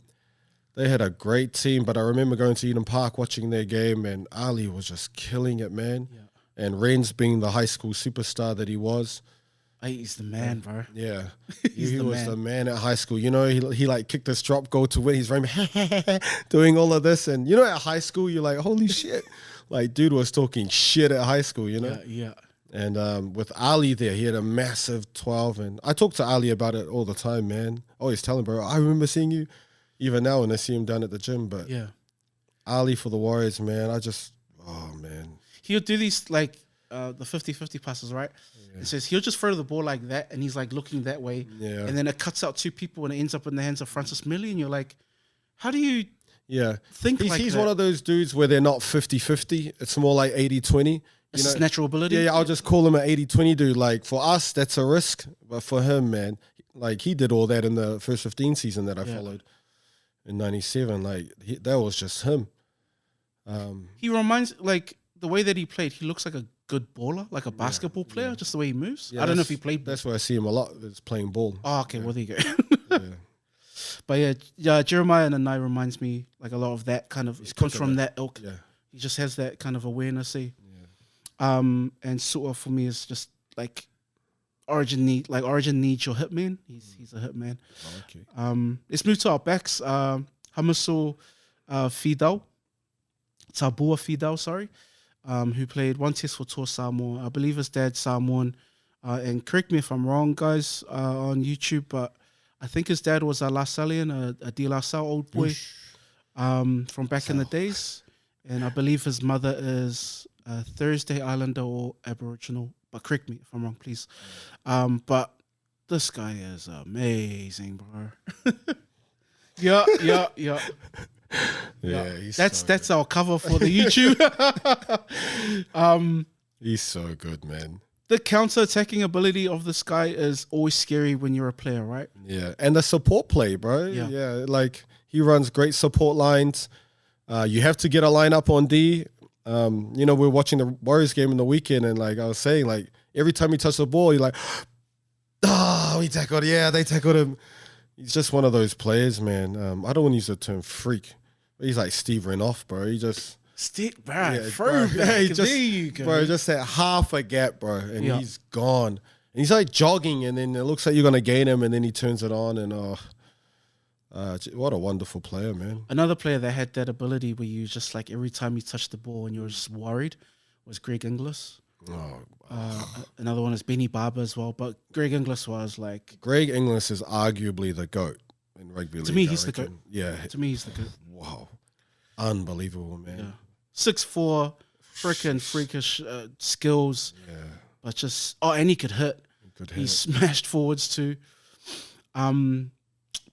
they had a great team. But I remember going to Eden Park, watching their game, and Ali was just killing it, man. Yeah. And Rennes being the high school superstar that he was. He's the man, bro. Yeah. he was the man at high school. You know, he like kicked this drop goal to win. He's running, doing all of this. And, you know, at high school, you're like, holy shit. Like, dude was talking shit at high school, you know? Yeah. And with Ali there, he had a massive 12. And I talk to Ali about it all the time, man. Always tell him, bro, I remember seeing you. Even now when I see him down at the gym. But Ali for the Warriors, man, oh, man. He'll do these, like, the 50-50 passes, right? It says he'll just throw the ball like that, and he's, like, looking that way. Yeah. And then it cuts out 2 people, and it ends up in the hands of Francis Millie, and you're like, how do you think like that? He's one of those dudes where they're not 50-50. It's more like 80-20. It's his natural ability? Yeah, I'll just call him an 80-20 dude. Like, for us, that's a risk. But for him, man, like, he did all that in the first 15 season that I followed in 97. Like, that was just him. He reminds, like, the way that he played, he looks like a good baller, like a basketball player, just the way he moves. I don't know if he played. That's where I see him a lot, is playing ball. Oh, okay, well, there you go. But yeah, Jeremiah and I reminds me like a lot of that kind of, it comes from that ilk. Yeah. He just has that kind of awareness. And sort of for me is just like Origin needs your hitman. He's a hitman. Oh, okay. Let's move to our backs. Hamiso Fidau, Tabua Fidau, sorry. Who played 1 test for Tour Samoa. I believe his dad's Samoan. And correct me if I'm wrong, guys, on YouTube, but I think his dad was a Lasalian, a De La Salle old boy from back in the days. And I believe his mother is Thursday Islander or Aboriginal. But correct me if I'm wrong, please. But this guy is amazing, bro. Yeah. Yeah, that's our cover for the YouTube. He's so good, man. The counter-attacking ability of this guy is always scary when you're a player, right? Yeah, and the support play, bro. Yeah, like he runs great support lines. You have to get a line up on D. You know, we're watching the Warriors game in the weekend, and like I was saying, like every time he touched the ball, you're like, he tackled. Yeah, they tackled him. He's just one of those players, man. I don't want to use the term freak. He's like Steve Renoff, bro. He just there you go. Bro, just that half a gap, bro, and he's gone. And he's like jogging, and then it looks like you're gonna gain him, and then he turns it on, and what a wonderful player, man. Another player that had that ability where you just like every time you touched the ball and you were just worried was Greg Inglis. Another one is Benny Barber as well, but Greg Inglis was like... Greg Inglis is arguably the GOAT in rugby league. To me, he's the GOAT. Yeah. To me, he's the GOAT. Wow. Unbelievable, man. Yeah. 6'4", freaking freakish skills. Yeah. But just... and he could hit. He smashed forwards too. But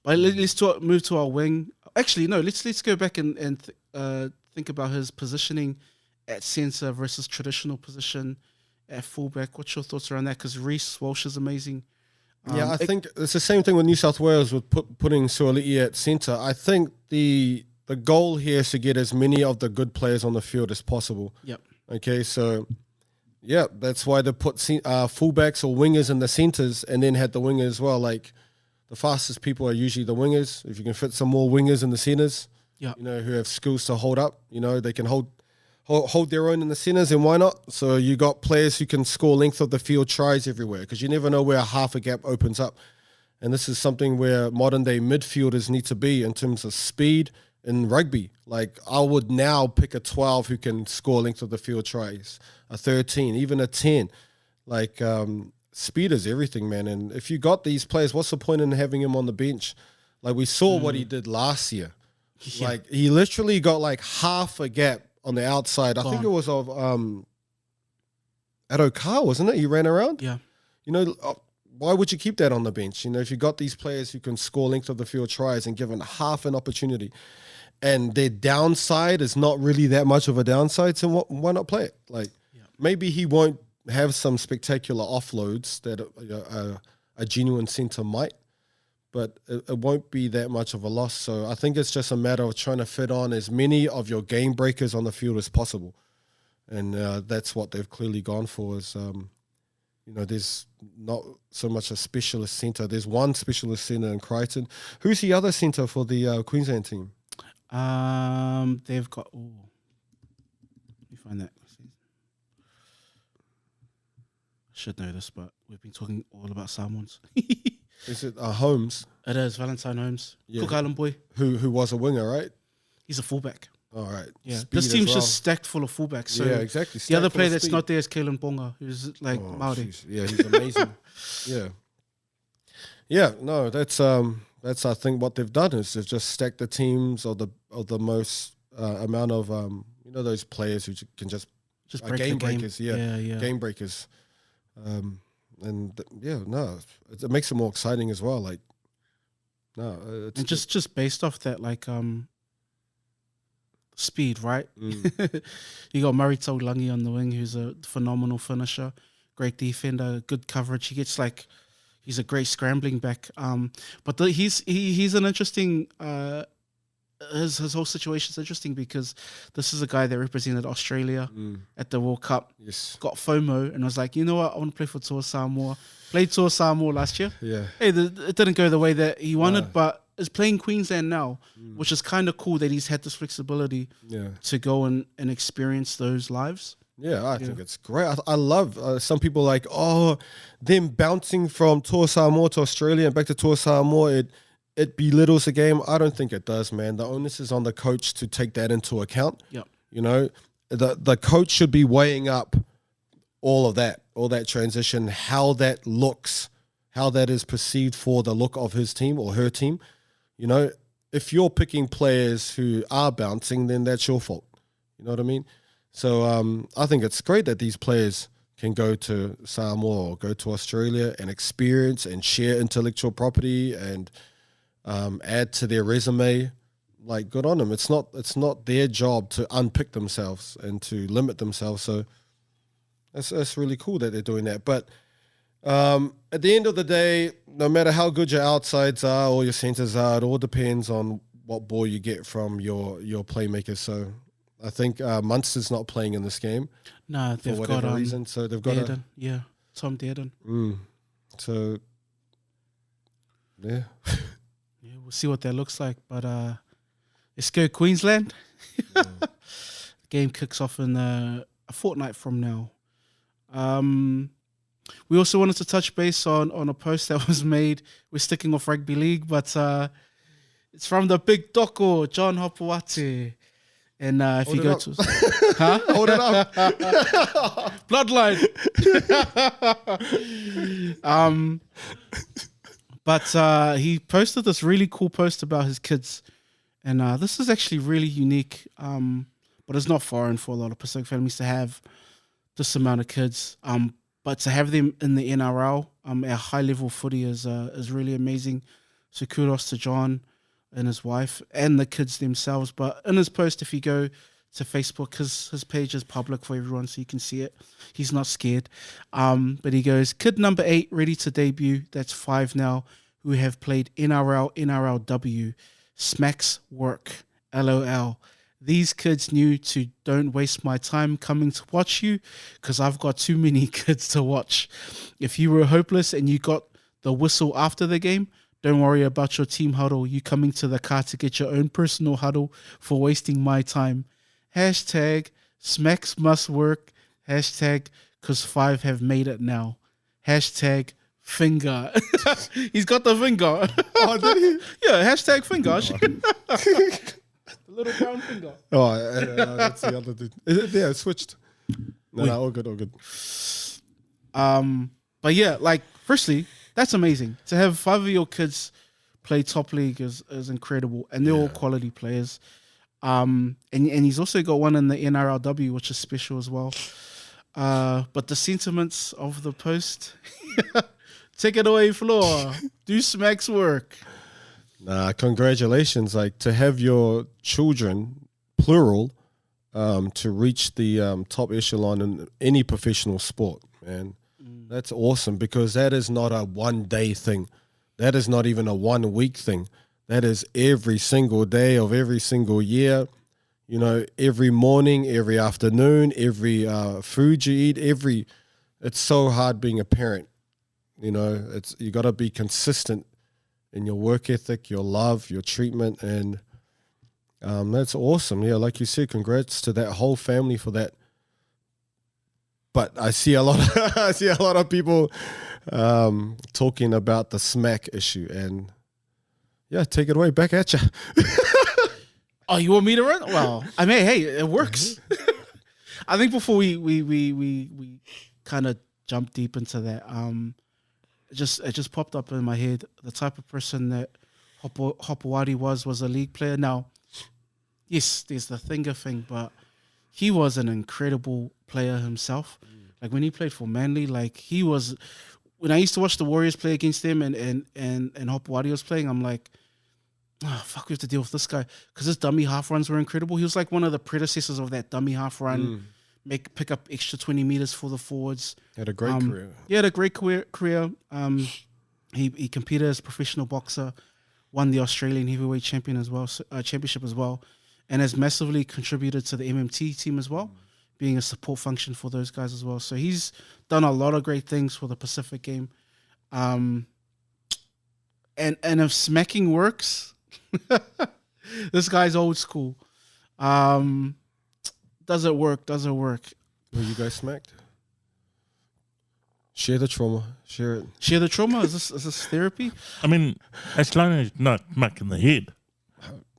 let's move to our wing. Actually, no, let's go back and think about his positioning at centre versus traditional position at fullback. What's your thoughts around that? Because Reece Walsh is amazing. I think it's the same thing with New South Wales with putting Suoli'i at centre. I think the goal here is to get as many of the good players on the field as possible. Yep. Okay, so that's why they put fullbacks or wingers in the centres and then had the wingers as well. Like the fastest people are usually the wingers. If you can fit some more wingers in the centres, you know, who have skills to hold up, you know, they can hold hold their own in the centres, and why not? So you got players who can score length of the field tries everywhere, because you never know where half a gap opens up. And this is something where modern day midfielders need to be in terms of speed in rugby. Like, I would now pick a 12 who can score length of the field tries, a 13, even a 10. Like, speed is everything, man. And if you got these players, what's the point in having him on the bench? Like, we saw what he did last year. Yeah. Like, he literally got like half a gap on the outside. I think it was of Aotearoa, wasn't it? He ran around. Yeah. You know, why would you keep that on the bench? You know, if you got these players who can score length of the field tries and given half an opportunity, and their downside is not really that much of a downside, so why not play it? Like, maybe he won't have some spectacular offloads that a genuine centre might, but it won't be that much of a loss. So I think it's just a matter of trying to fit on as many of your game breakers on the field as possible. And that's what they've clearly gone for is, you know, there's not so much a specialist centre. There's one specialist centre in Crichton. Who's the other centre for the Queensland team? They've got, let me find that. Should know this, but we've been talking all about Samoans. Is it Holmes? It is Valentine Holmes, Cook Island boy. Who was a winger, right? He's a fullback. All right. Yeah, Speed this team's as well. just stacked full of fullbacks. So yeah, exactly. the other Stacked full player of that's speed. not there is Kalen Bonga, who's like Maori. Geez. Yeah, he's amazing. Yeah, no, that's I think what they've done is they've just stacked the teams of the most amount of you know, those players who can just break game the game. breakers, game breakers. It makes it more exciting as well. Like, it's And just based off that, like speed, right? You got Murray Taulangi on the wing, who's a phenomenal finisher, great defender, good coverage. He gets like, he's a great scrambling back. But he's an interesting. His whole situation's interesting because this is a guy that represented Australia at the World Cup. Yes. Got FOMO and was like, you know what, I want to play for Toa Samoa. Played Toa Samoa last year. Yeah. Hey, it didn't go the way that he wanted, but is playing Queensland now, which is kind of cool that he's had this flexibility to go and experience those lives. Yeah, I think it's great. I love some people like, them bouncing from Toa Samoa to Australia and back to Toa Samoa, it belittles the game. I don't think it does, man. The onus is on the coach to take that into account. Yeah. You know, the coach should be weighing up all that transition, how that looks, how that is perceived for the look of his team or her team. You know, if you're picking players who are bouncing, then that's your fault. You know what I mean? So I think it's great that these players can go to Samoa or go to Australia and experience and share intellectual property and add to their resume. Like, good on them. It's not their job to unpick themselves and to limit themselves. So that's really cool that they're doing that. But at the end of the day, no matter how good your outsides are or your centers are, it all depends on what ball you get from your playmakers. So I think Munster's not playing in this game. No, they've for whatever got reason. So they've got Dearden. Tom Dearden. So yeah. Yeah, we'll see what that looks like. But let's go Queensland. The game kicks off in a fortnight from now. We also wanted to touch base on a post that was made. We're sticking with rugby league, but it's from the big doko, John Hopoate. And if you go to... Huh? Hold it up. Bloodline. But he posted this really cool post about his kids. And this is actually really unique, but it's not foreign for a lot of Pacific families to have this amount of kids. But to have them in the NRL at high-level footy is really amazing. So kudos to John and his wife and the kids themselves. But in his post, if you go to Facebook, his page is public for everyone so you can see it. He's not scared. But he goes, kid number 8 ready to debut. That's 5 now, who have played NRL, NRLW. Smacks work. LOL. These kids knew to don't waste my time coming to watch you because I've got too many kids to watch. If you were hopeless and you got the whistle after the game, don't worry about your team huddle. You coming to the car to get your own personal huddle for wasting my time. Hashtag Smacks must work. Hashtag, cause 5 have made it now. Hashtag finger. He's got the finger. Oh, did he? Yeah, hashtag finger. The little brown finger. Oh, that's the other dude. Yeah, it switched. No, all good, all good. But yeah, like, firstly, that's amazing. To have 5 of your kids play top league is incredible. And they're all quality players. And he's also got one in the NRLW, which is special as well. But the sentiments of the post, take it away, Floor. Do Smacks work. Nah, congratulations. Like, to have your children, plural, to reach the top echelon in any professional sport, man. That's awesome, because that is not a one-day thing. That is not even a 1 week thing. That is every single day of every single year. You know, every morning, every afternoon, every food you eat, it's so hard being a parent. You know, you got to be consistent in your work ethic, your love, your treatment, and that's awesome. Yeah, like you said, congrats to that whole family for that. But I see a lot of people talking about the smack issue, and yeah, take it away. Back at you. Oh, you want me to run? Well, I mean, hey, it works. I think before we kind of jump deep into that, it just popped up in my head. The type of person that Hopoate was a league player. Now, yes, there's the finger thing, but he was an incredible player himself. Like, when he played for Manly, like, he was. When I used to watch the Warriors play against them, and Hopoate was playing, I'm like, oh, fuck, we have to deal with this guy, because his dummy half runs were incredible. He was like one of the predecessors of that dummy half run, pick up extra 20 meters for the forwards. Had a great career. Yeah, had a great career. He competed as a professional boxer, won the Australian heavyweight championship as well, and has massively contributed to the MMT team as well, being a support function for those guys as well. So he's done a lot of great things for the Pacific game. And if smacking works, this guy's old school. Does it work? Were you guys smacked? Share the trauma. Share it. Share the trauma? Is this therapy? I mean, as long as it's not smack in the head,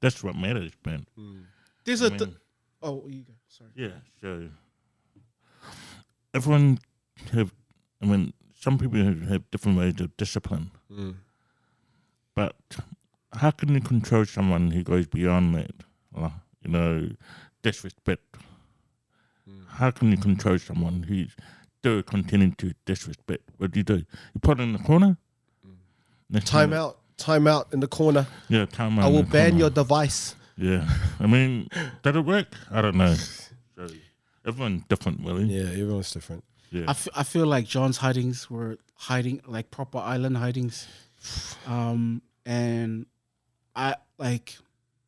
that's what matters, man. There's you go. Sorry. Yeah, so everyone some people have different ways of discipline. But how can you control someone who goes beyond that? Disrespect. How can you control someone who's still continuing to disrespect? What do? You put it in the corner? Time out in the corner. Yeah, time out. I will ban your device. Yeah. I mean, did it work? I don't know. So everyone's different, really. Yeah, everyone's different. Yeah. I feel like John's hidings were hiding, like proper island hidings. And I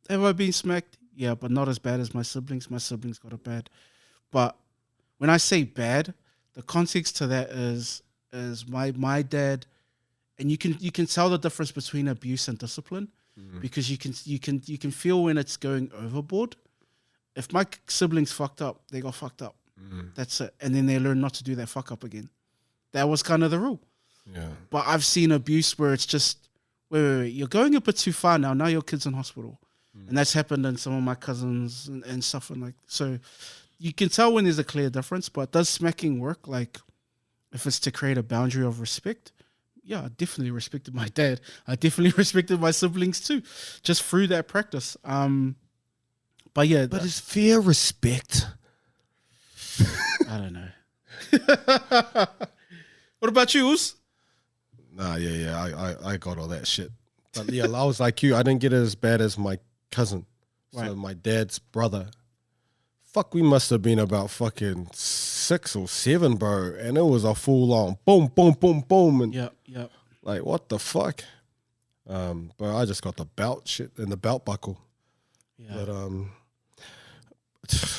have I been smacked? Yeah, but not as bad as my siblings. My siblings got it bad. But when I say bad, the context to that is my dad, and you can tell the difference between abuse and discipline, because you can feel when it's going overboard. If my siblings fucked up, they got fucked up. That's it. And then they learn not to do that fuck up again. That was kind of the rule. Yeah. But I've seen abuse where it's just, wait, you're going a bit too far now. Now your kid's in hospital. And that's happened in some of my cousins and stuff. And like, so you can tell when there's a clear difference, but does smacking work? Like, if it's to create a boundary of respect, yeah, I definitely respected my dad. I definitely respected my siblings too, just through that practice. But yeah. But is fear respect? I don't know. What about you, Uz? Nah, yeah. I got all that shit. But yeah, I was like you. I didn't get it as bad as my cousin. So Right. my dad's brother. Fuck, we must have been about fucking 6 or 7, bro. And it was a full on boom, boom, boom, boom. And Yeah. like, what the fuck? But I just got the belt shit and the belt buckle. Yeah. But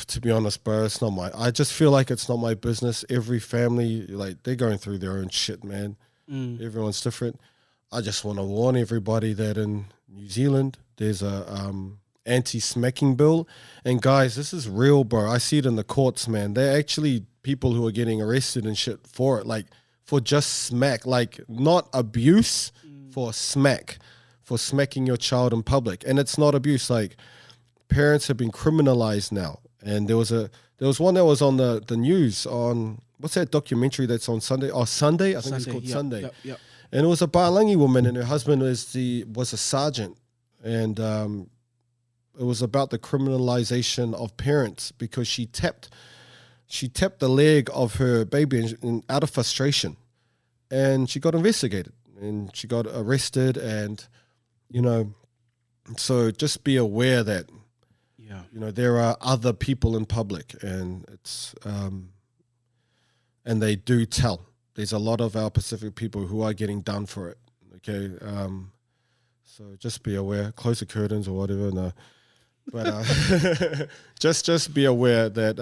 to be honest, bro, it's not I just feel like it's not my business. Every family, like, they're going through their own shit, man. Everyone's different. I just want to warn everybody that in New Zealand, there's a anti-smacking bill. And guys, this is real, bro. I see it in the courts, man. They're actually people who are getting arrested and shit for it, like for just smack, like not abuse, for smack, for smacking your child in public. And it's not abuse. Like parents have been criminalized now. And there was one that was on the news on, what's that documentary that's on Sunday? Oh, Sunday? I think it's called Sunday. Yep. And it was a Palangi woman, and her husband was a sergeant. And it was about the criminalization of parents because she tapped the leg of her baby out of frustration, and she got investigated and she got arrested. And so just be aware that there are other people in public, and it's and they do tell. There's a lot of our Pacific people who are getting done for it. Okay, so just be aware. Close the curtains or whatever. No. But just be aware that,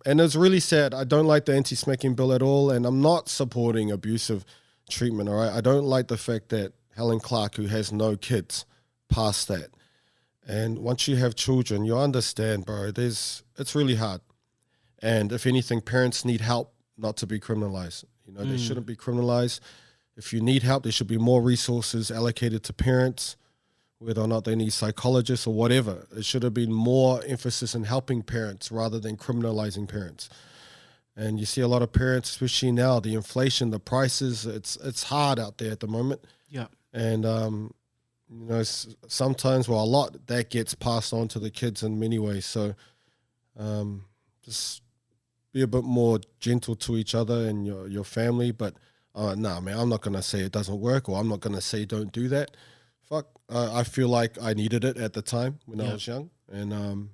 and it's really sad. I don't like the anti-smacking bill at all, and I'm not supporting abusive treatment. All right, I don't like the fact that Helen Clark, who has no kids, passed that. And once you have children, you understand, bro. It's really hard, and if anything, parents need help not to be criminalized. They shouldn't be criminalized. If you need help, there should be more resources allocated to parents, whether or not they need psychologists or whatever. It should have been more emphasis in helping parents rather than criminalizing parents. And you see a lot of parents, especially now, the inflation, the prices, it's hard out there at the moment. Yeah. And, sometimes, a lot, that gets passed on to the kids in many ways. So just be a bit more gentle to each other and your family. But, man, I'm not going to say it doesn't work, or I'm not going to say don't do that. I feel like I needed it at the time when I was young, and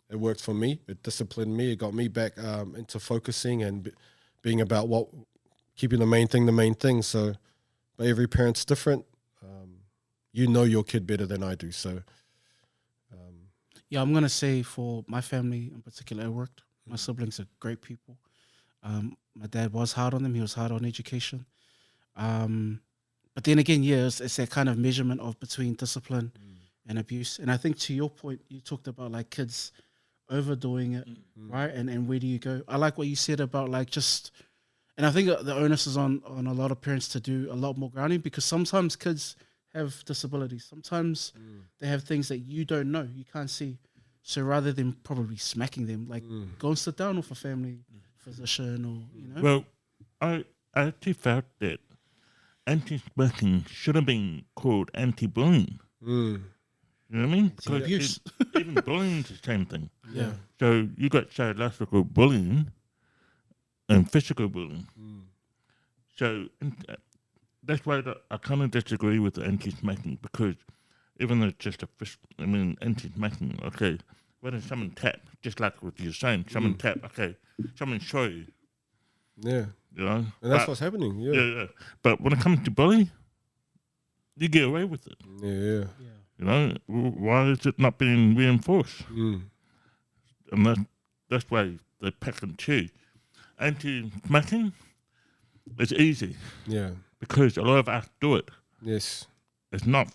it worked for me. It disciplined me. It got me back into focusing and being about keeping the main thing. So, but every parent's different. You know your kid better than I do. So, I'm going to say for my family in particular, it worked. My siblings are great people. My dad was hard on them. He was hard on education. But then again, it's that kind of measurement of between discipline and abuse. And I think to your point, you talked about like kids overdoing it, right? And where do you go? I like what you said about like and I think the onus is on a lot of parents to do a lot more grounding, because sometimes kids have disabilities. Sometimes they have things that you don't know, you can't see. So rather than probably smacking them, like go and sit down with a family physician or, Well, I actually felt that anti-smacking should have been called anti-bullying. You know what I mean? Because even bullying is the same thing. Yeah. So you got psychological bullying and physical bullying. So that's why I kind of disagree with the anti-smacking, because even though it's just anti-smacking, okay, when someone tap, just like what you're saying, someone tap, okay, someone show you. Yeah. And that's what's happening. Yeah. But when it comes to bullying, you get away with it. Yeah. Why is it not being reinforced? And that's why they pick and choose. Anti-smacking, it's easy. Yeah. Because a lot of us do it. Yes. It's not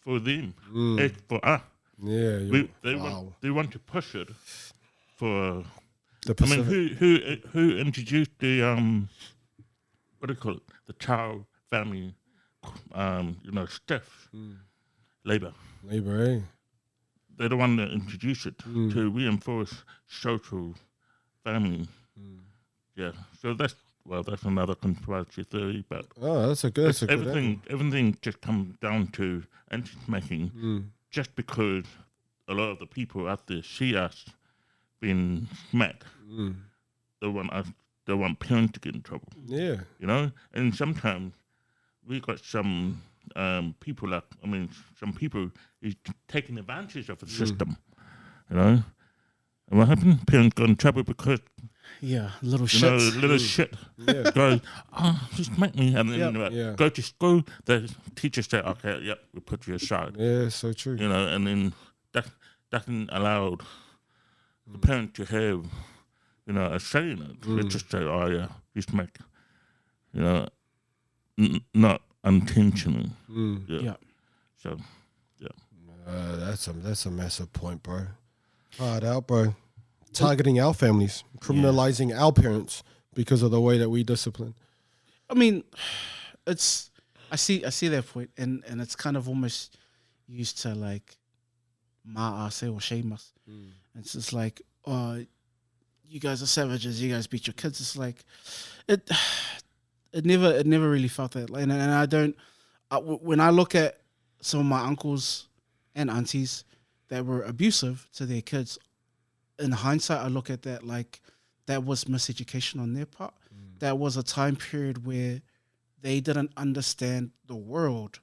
for them. It's for us. Yeah. They want to push it for. The who introduced the what do you call it? The child family, stuff. Labour. Labour, eh? They're the one that introduced it to reinforce social family. Yeah. So that's another conspiracy theory, but that's a good everything just comes down to anti-smacking, just because a lot of the people out there see us being smacked. They want parents to get in trouble. Yeah. And sometimes we got some people some people is taking advantage of the system. And what happened? Parents got in trouble because little shit. Little shit. Yeah. Go, just smack me, and then go to school. The teacher say, okay, we'll put you aside. Yeah, so true. And then that doesn't allow the parent to have, a say in it. They just say, you smack, not intentional. Yeah. So, That's a massive point, bro. Hard out, bro. Targeting our families, criminalizing our parents because of the way that we discipline. I mean, I see that point, and it's kind of almost used to like ma'ase or shame us. It's just like, oh, you guys are savages. You guys beat your kids. It's like it never really felt that. And I don't. When I look at some of my uncles and aunties that were abusive to their kids, in hindsight, I look at that like that was miseducation on their part. That was a time period where they didn't understand the world,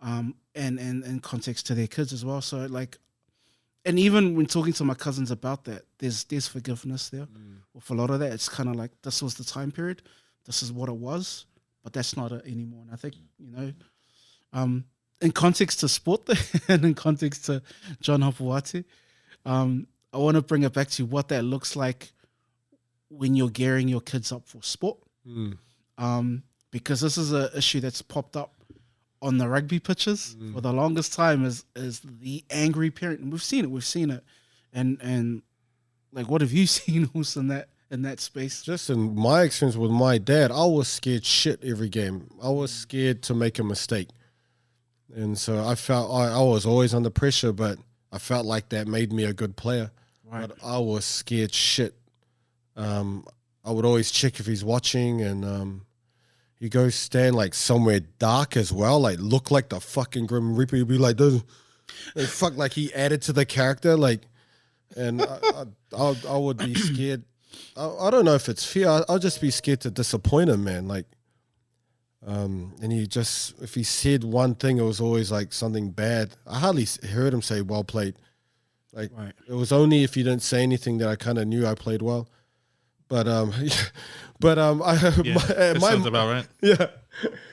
and context to their kids as well. So like, and even when talking to my cousins about that, there's forgiveness there. With a lot of that, it's kind of like this was the time period, this is what it was, but that's not it anymore. And I think in context to sport and in context to John Hopoate, I want to bring it back to what that looks like when you're gearing your kids up for sport. Because this is an issue that's popped up on the rugby pitches for the longest time is the angry parent. And we've seen it. And like, what have you seen also in that space? Just in my experience with my dad, I was scared shit every game. I was scared to make a mistake. And so I felt I was always under pressure, but I felt like that made me a good player. Right. But I was scared shit. I would always check if he's watching, and he goes stand like somewhere dark as well, like look like the fucking Grim Reaper. He'd be like, fuck, like he added to the character, like, and I would be scared. I don't know if it's fear. I'll just be scared to disappoint him, man. Like, and if he said one thing, it was always like something bad. I hardly heard him say well played. Like, It was only if you didn't say anything that I kind of knew I played well. But that sounds about right. Yeah,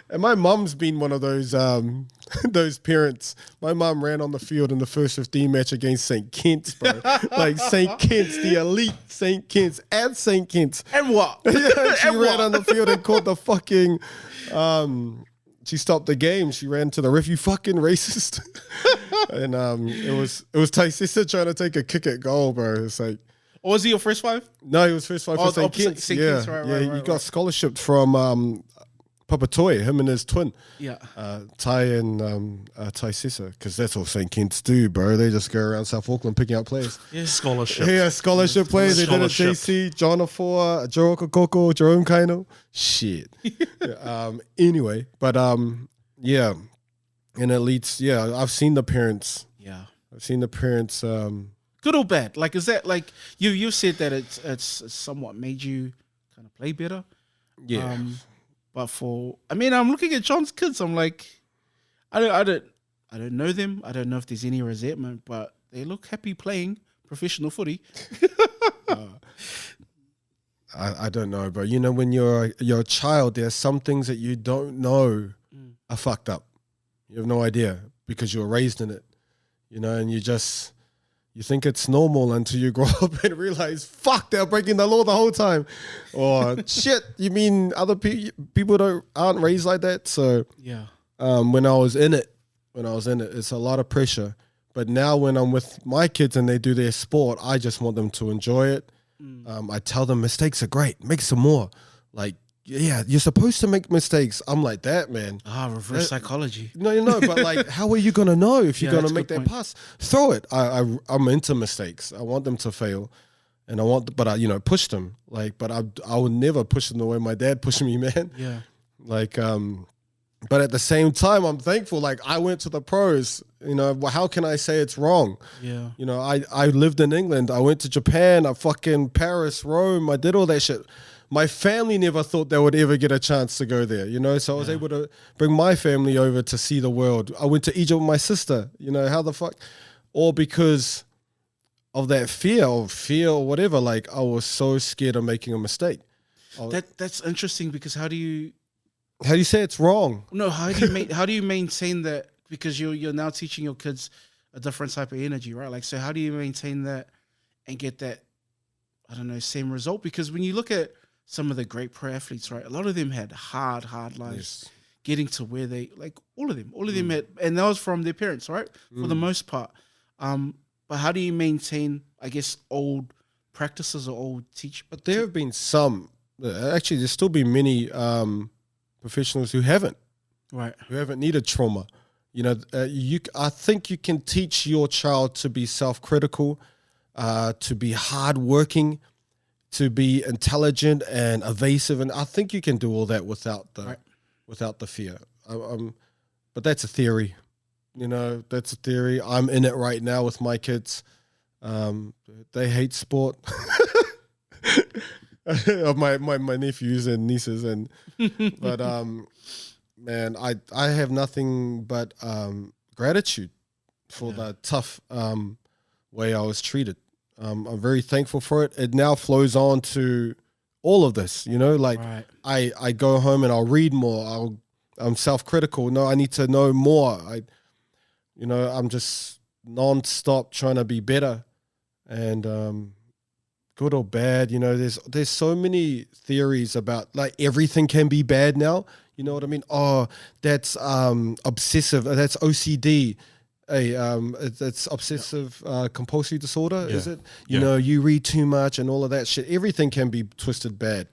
and my mum's been one of those parents. My mum ran on the field in the first 15 match against St. Kitts, bro. Like St. Kitts, the elite St. Kitts at St. Kitts. And what? Yeah, she ran on the field and caught the fucking. She stopped the game. She ran to the ref. You fucking racist. And it was Taisisa trying to take a kick at goal, bro. It's like. Or was he your first five? No, he was first five for St. Kitts. Yeah, right, he got scholarship from Papatoy, him and his twin. Yeah. Tai and Taisisa, because that's all St. Kitts do, bro. They just go around South Auckland picking up players. Yeah, scholarship. Yeah, scholarship players. They did at JC, John Afua, Joe Kokoko, Jerome Kaino. Shit. Anyway, but yeah. And elites, yeah, I've seen the parents. Yeah. I've seen the parents. Good or bad? Like, is that like you said that it's somewhat made you kind of play better? Yeah. But I'm looking at John's kids. I'm like, I don't know them. I don't know if there's any resentment, but they look happy playing professional footy. I don't know, but when you're a child, there's some things that you don't know are fucked up. You have no idea because you were raised in it, and you think it's normal until you grow up and realize, fuck, they're breaking the law the whole time. Or shit, you mean other people aren't raised like that? So yeah. When I was in it, it's a lot of pressure. But now when I'm with my kids and they do their sport, I just want them to enjoy it. I tell them mistakes are great. Make some more. Like, yeah, you're supposed to make mistakes. I'm like that, man. Reverse psychology. No, but like, how are you gonna know if you're gonna make that pass? Throw it. I'm into mistakes. I want them to fail, and I push them. Like, but I would never push them the way my dad pushed me, man. Yeah. Like, but at the same time, I'm thankful. Like, I went to the pros. How can I say it's wrong? Yeah. I lived in England. I went to Japan. I fucking Paris, Rome. I did all that shit. My family never thought they would ever get a chance to go there, so I was able to bring my family over to see the world. I went to Egypt with my sister, how the fuck? All because of that fear or whatever. Like, I was so scared of making a mistake. That's interesting because how do you say it's wrong? No, how do you maintain that? Because you're now teaching your kids a different type of energy, right? Like, so how do you maintain that and get that, I don't know, same result? Because when you look at some of the great pro athletes, right? A lot of them had hard lives. Yes. getting to where they, like, all of them and that was from their parents, right? For the most part. But how do you maintain, I guess, old practices or old teach? But there have been some, actually there's still been many professionals who haven't needed trauma. You know, I think you can teach your child to be self-critical, to be hardworking, to be intelligent and evasive, and I think you can do all that without the fear. But that's a theory. You know, that's a theory. I'm in it right now with my kids. They hate sport. my nephews and nieces, but man, I have nothing but gratitude for the tough way I was treated. I'm very thankful for it. It now flows on to all of this, you know, like I go home and I'll read more. I'm self-critical. No, I need to know more. I'm just non-stop trying to be better, and good or bad, you know, there's so many theories about, like, everything can be bad now. You know what I mean? Oh, that's obsessive. That's OCD. It's obsessive compulsive disorder, is it? You know, you read too much and all of that shit. Everything can be twisted bad.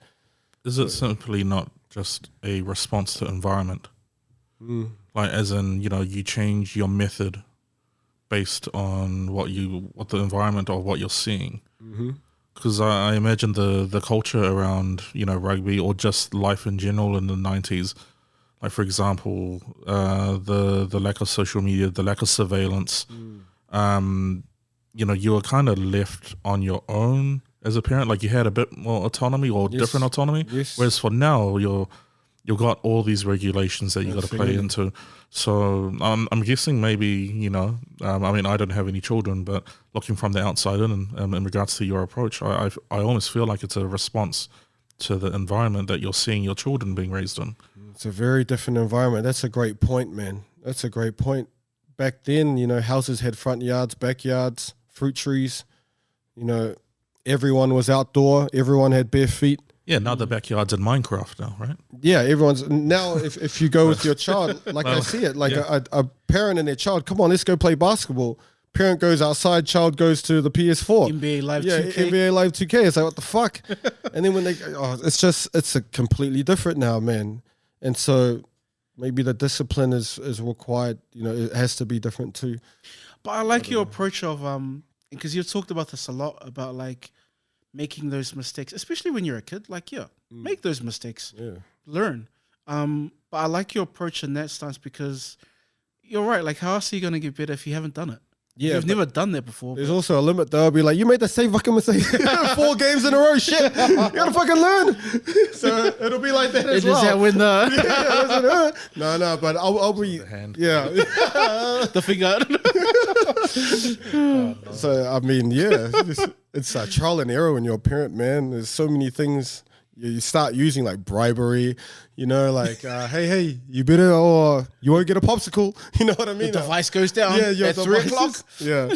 Is it simply not just a response to environment? Like, as in, you know, you change your method based on what the environment or what you're seeing. Because I imagine the culture around, you know, rugby or just life in general in the 90s, like, for example, the lack of social media, the lack of surveillance, you know, you were kind of left on your own as a parent. Like, you had a bit more autonomy or different autonomy. Whereas for now, you've got all these regulations that you got to play into. So I'm guessing maybe, you know, I mean, I don't have any children, but looking from the outside in regards to your approach, I almost feel like it's a response to the environment that you're seeing your children being raised in. It's a very different environment. That's a great point, man. That's a great point. Back then, you know, houses had front yards, backyards, fruit trees. You know, everyone was outdoor. Everyone had bare feet. Yeah, now the backyard's in Minecraft now, right? Yeah, everyone's now. If you go with your child, like, I see it, like a parent and their child. Come on, let's go play basketball. Parent goes outside, child goes to the PS4. NBA Live 2K. NBA Live 2K. It's like, what the fuck? And then when it's a completely different now, man. And so maybe the discipline is required. You know, it has to be different too. But I like your approach of because you've talked about this a lot, about, like, making those mistakes, especially when you're a kid. Like, make those mistakes, learn. But I like your approach in that stance, because you're right. Like, how else are you going to get better if you haven't done it? Yeah, you've never done that before. There's also a limit, though. I'll be like, you made the same fucking mistake 4 games in a row. Shit, you gotta fucking learn. So it'll be like that as well. Is that when the no, but I'll be the hand. the finger. So I mean, it's a trial and error when you're a parent, man. There's so many things you start using, like bribery, you know, like, hey, you better, or you won't get a popsicle. You know what I mean? The device goes down at 3 o'clock. Yeah.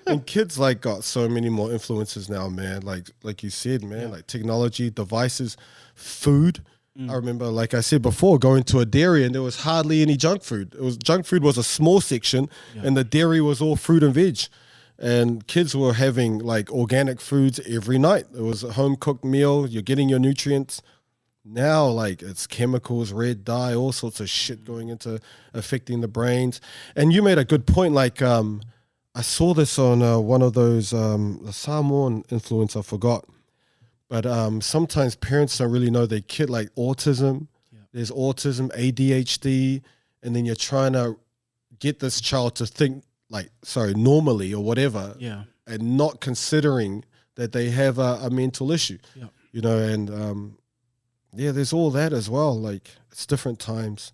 And kids, like, got so many more influences now, man. Like you said, man, like technology, devices, food. I remember, like I said before, going to a dairy and there was hardly any junk food. Junk food was a small section, and the dairy was all fruit and veg. And kids were having, like, organic foods every night. It was a home cooked meal. You're getting your nutrients. Now, like, it's chemicals, red dye, all sorts of shit going into affecting the brains. And you made a good point. Like, I saw this on one of those, the Samoan influencer, I forgot. But sometimes parents don't really know their kid, like autism. There's autism, ADHD, and then you're trying to get this child to think, like, normally or whatever, and not considering that they have a mental issue, you know, and there's all that as well. Like, it's different times.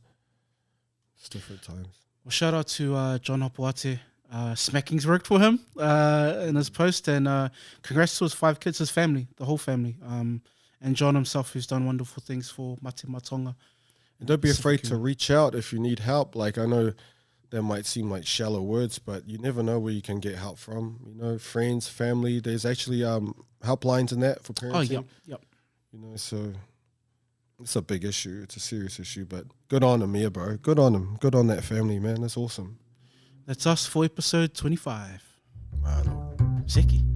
Well, shout out to John Hopoate. Smacking's worked for him in his post, and congrats to his 5 kids, his family, the whole family, and John himself, who's done wonderful things for Mate Matonga. And don't be afraid to reach out if you need help. Like, I know that might seem like shallow words, but you never know where you can get help from. You know, friends, family. There's actually helplines in that for parenting. Yep. You know, so It's a big issue. It's a serious issue, but good on him, yeah, bro. Good on him. Good on that family, man. That's awesome. That's us for episode 25. Mano. Zeki.